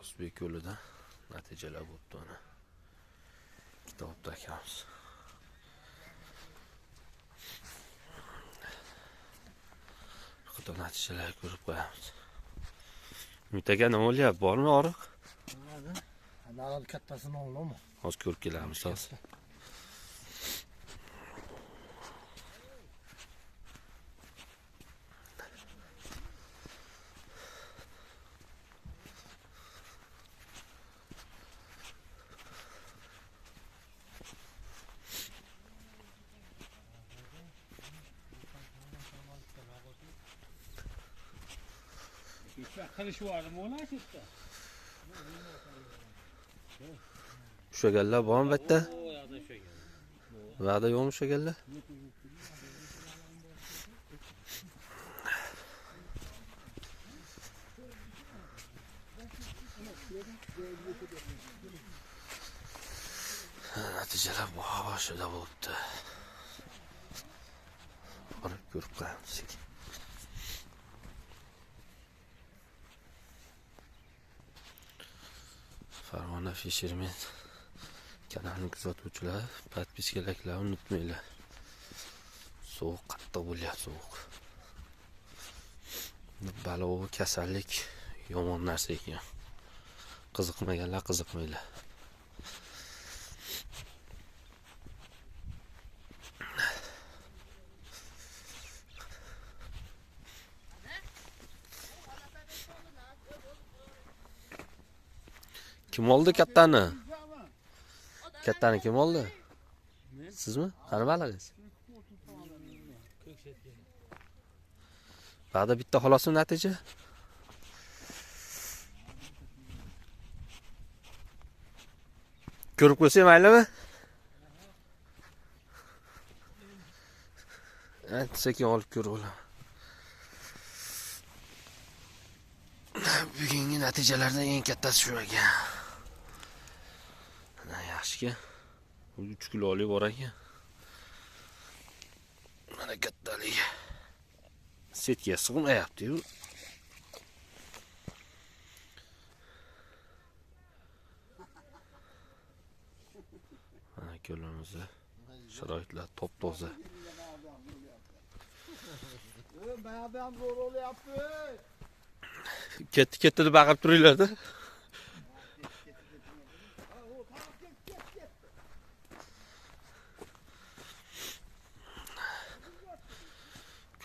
O'zbek yo'lida natijalar bo'pti ana. Kitobda akamiz. Xudo natijalar ko'rib qo'yamiz. Umid aka nima bo'lyapti? Bormi og'riq? Dalal kattasini oldimi? Hozir ko'rib kelamiz hozir. Qilish varmi ona shetda? Ushaganlar bormi bu yerda? O yoqda ushagan. Va'da yo'qmi ushaganlar? Natijalar boshida bo'pti. Borib ko'rib qo'yamiz. Farg'ona Fisherman kanalini kuzatuvchilar, podpiskalarni unutmanglar. Sovuq qattiq bo'lyapti, sovuq. Balovi kasallik yomon narsa ekan. Qiziqmaganlar qiziqmaylar. Kim oldi kattani? Kattani kim oldi? Sizmi? Qani balig'ingiz? Ba'da bitta xolosmi natija? Ko'rib qo'ysa maylimi? Sekin olib ko'rib olaman. Bugungi natijalardan eng kattasi shu ekan. Yaxshi-ki. 3 kiloli bor ekan. Mana kattaligi. Setga sig'mayapti-yu. Mana ko'limizda sharoitlar top-toza. Bayabam zo'r bo'lyapti. Ketdi deb baqirib turinglar-da.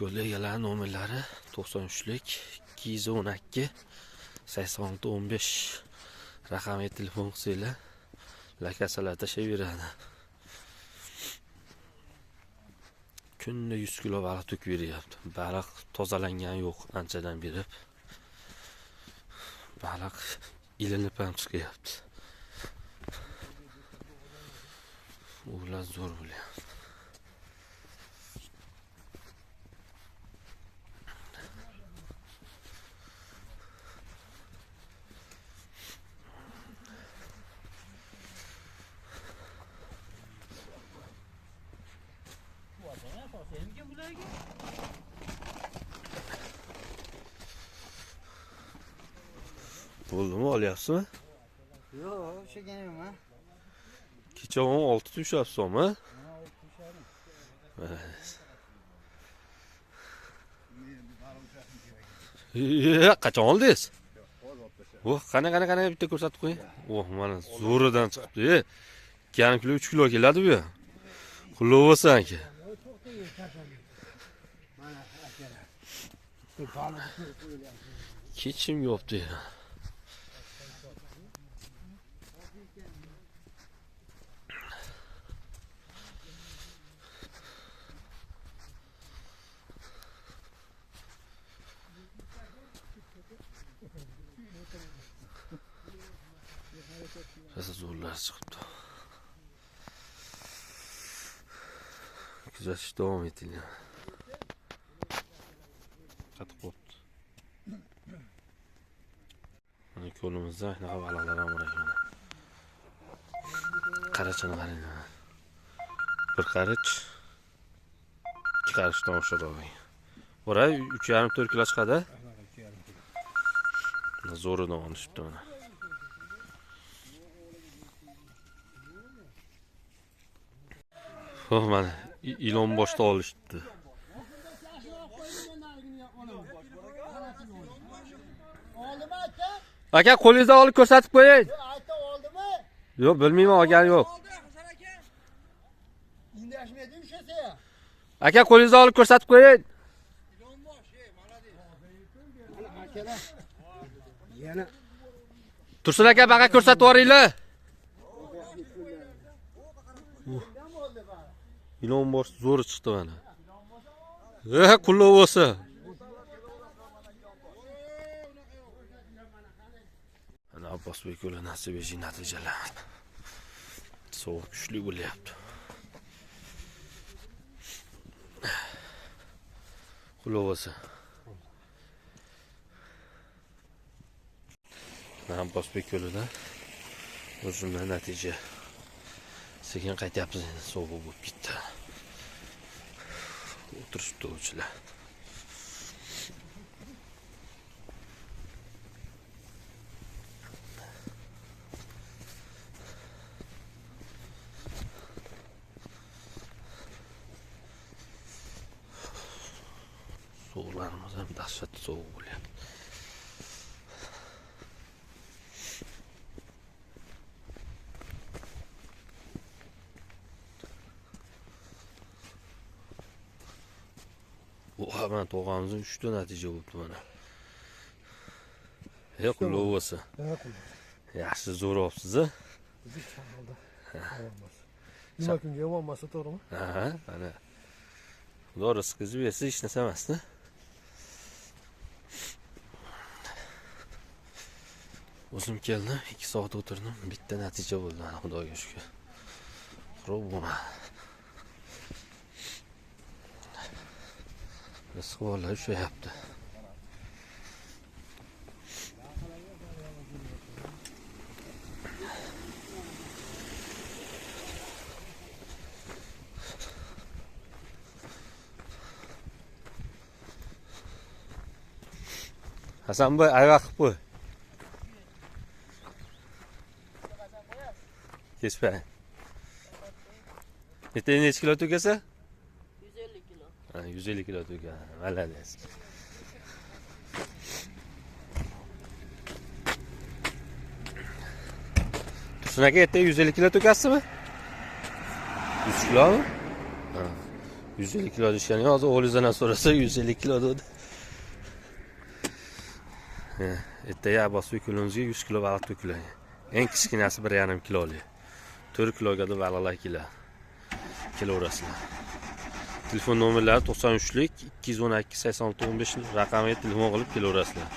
Ko'l egalari nomerlari 93lik 212 8615 raqamli telefon qilsanglar lakasalar tashlayveradi. Kunda 100 kilo baliq to'kib beryapti. Baliq tozalangani yo'q anchadan beri. Baliq ilinib ham chiqyapti. Ular zo'r bo'lyapti. Bo'ldimi, olyapsizmi? Yo'q, o'shagan emas. Kecha 16 tushyapsizmi? Qachon oldingiz? Voh, qana bitta ko'rsatib qo'ying. Voh, mana zo'ridan chiqibdi. 2,5 kilo 3 kilo keladi bu. Qulluq bo'lsan aka. Mana akalar. Kechim yo'qdi. Rosa zo'rlar chiqibdi. Kuzatish davom etinglar. Qatib qopti. Mana ko'limizda shunaqa baliqlar ham bor ekan. Qarachini qarang. Bir qarich 2 qarichdan oshiq bo'lgan. Bora 3,5-4 kilo chiqadi. Zo'ridan olishibdi mana. Xo'p, mana ilon boshda olishibdi. Oldimi aka? Aka, qo'lingizdan olib ko'rsatib qo'ying. Aka oldimi? Yo'q, bilmayman, olgani yo'q. Indashmaydi ushasa ya. Aka, qo'lingizdan olib ko'rsatib qo'ying. Akalar. Yana Tursun aka, baqa ko'rsatib yuboringlar. Ilon bosh zo'r chiqdi mana. Qulluq bo'lsa. Ana Abbosbek yo'li nasibiy natijalar. Sovuq kuchli bo'lyapti. Qulluq bo'lsa. Abbosbek yo'lida o'zimdan natija. Sekin qaytyapmiz endi, sovuq bo'lib ketdi. O'tirishibdi o'chilar. Sovuqlarimiz ham dahshatli sovuq bo'lyapti. Mana to'g'amizning 3 ta natija bo'libdi mana. Qulluq bo'lsa. Yaxshi zo'r olibsiz-a? nima kunga yomon bo'lsa to'g'rimi? Ha, mana. Xudo rizqingizni bersa hech narsa emas-da. O'zim keldim, 2 soat o'tirdim, bitta natija bo'ldi mana, Xudoga shukr. Xo'p bo'lmadi. Rizq bolalar ushlayapti. Hasanboy, ayva qilib qo'y. Kechpay. Necha kilo to'kasa? 150 kilo. 150 kilo to'kan. Malades. Tursun aka, ertaga 150 kilo to'kasizmi? 100 kilomi? Ha. 150 kilo deshgani, hozir o'g'lingizdan so'rasa 150 kilo dedi. Ertaga Abbosbek yo'limizga 100 kilo baliq to'kiladi. Eng kichkinasi 1,5 kilolik. 4 kiloga da baliqlar keladi. Kelaverasizlar. Telefon nomerlari 93lik 212 86 15 raqamiga telefon qilib kelaverasizlar.